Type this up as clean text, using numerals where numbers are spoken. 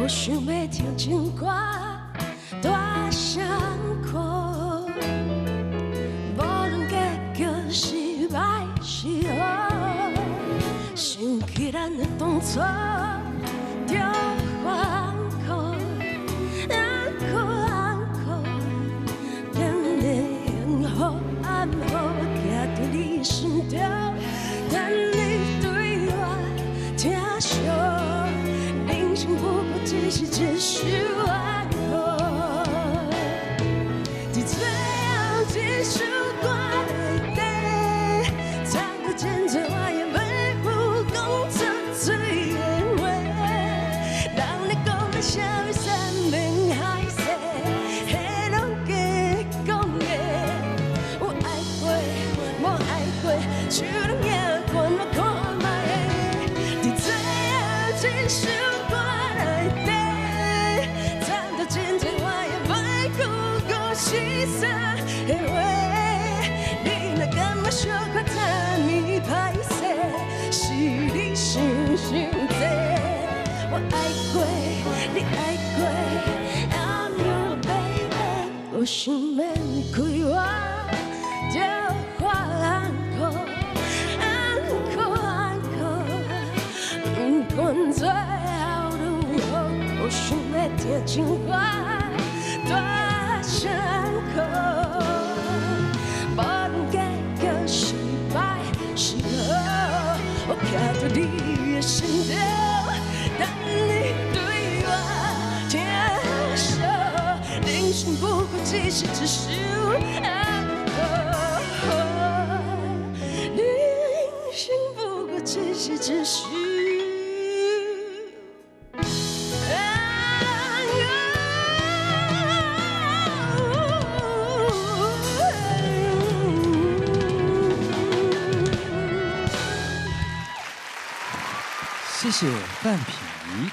我想要听情歌，大声哭。无论结局是歹是好，想起咱的当初，就反抗，反抗，等你幸福暗好，徛在你心中，等你对我疼惜。人生不过只是一首歌，在最后一首歌内底，唱到真多我也袂有讲出嘴的话。人咧讲的啥物山盟海誓，迄拢假讲的。有爱过，无爱过，手拢也管我看卖的。在最后一首歌内底，唱到真多我也袂有讲是啥的话。你若感觉小可太咪歹势，是你想太多。我爱过，你爱过 ，I'm your baby。我想要离开我，就反抗，反抗，不管最后如何，我想要听情歌，大声哭。无论结局是歹是好，我徛在你的心中，等你对我疼惜。人生不过只是一首歌，人生不过只是一首。谢谢范品。